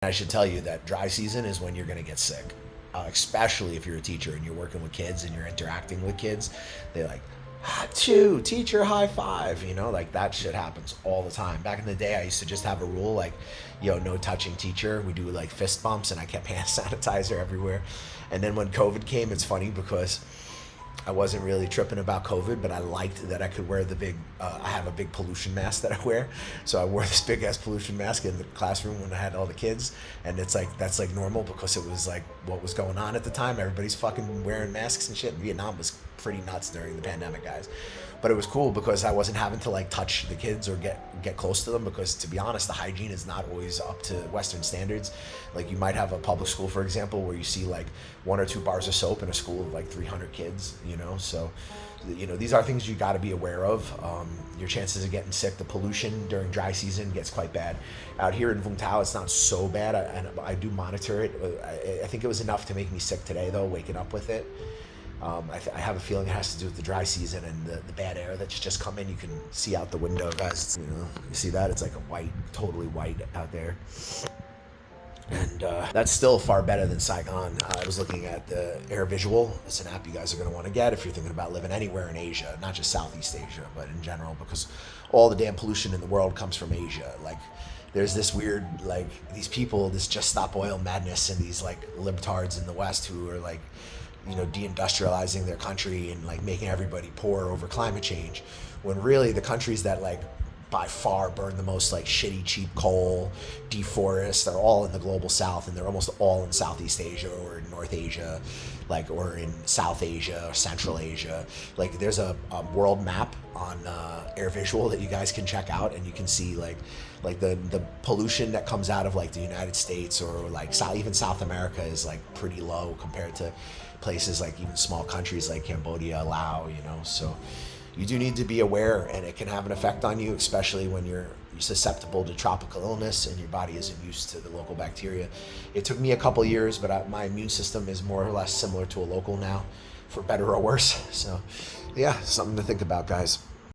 I should tell you that dry season is when you're going to get sick, especially if you're a teacher and you're working with kids and you're interacting with kids. They're like, "Achoo, teacher, high five," like that shit happens all the time. Back in the day, I used to just have a rule like, no touching teacher. We do like fist bumps, and I kept hand sanitizer everywhere. And then when COVID came, it's funny because I wasn't really tripping about COVID, but I liked that I could wear the big, I have a big pollution mask that I wear. So I wore this big ass pollution mask in the classroom when I had all the kids. And it's like, that's like normal because it was like what was going on at the time. Everybody's fucking wearing masks and shit. Vietnam was pretty nuts during the pandemic, guys. But it was cool because I wasn't having to like touch the kids or get close to them, because to be honest, the hygiene is not always up to Western standards. Like you might have a public school, for example, where you see like 1 or 2 bars of soap in a school of like 300 kids, so these are things you got to be aware of. Your chances of getting sick, the pollution during dry season gets quite bad. Out here in Vung Tau, it's not so bad. I do monitor it. I think it was enough to make me sick today, though, waking up with it. I have a feeling it has to do with the dry season and the bad air that's just come in. You can see out the window, guys. You see that? It's like a white, totally white out there. And that's still far better than Saigon. I was looking at the Air Visual. It's an app you guys are going to want to get if you're thinking about living anywhere in Asia, not just Southeast Asia, but in general, because all the damn pollution in the world comes from Asia. Like, there's this weird, like, these people, this just stop oil madness, and these, like, libtards in the West who are, like, deindustrializing their country and, like, making everybody poor over climate change, when really the countries that, like, by far burn the most like shitty cheap coal, deforest, they're all in the global south, and they're almost all in Southeast Asia or in North Asia, like, or in South Asia or Central Asia. Like, there's a world map on Air Visual that you guys can check out, and you can see like the pollution that comes out of like the United States or like even South America is like pretty low compared to places like even small countries like Cambodia, Laos, so you do need to be aware, and it can have an effect on you, especially when you're susceptible to tropical illness and your body isn't used to the local bacteria. It took me a couple years, but my immune system is more or less similar to a local now, for better or worse. So yeah, something to think about, guys.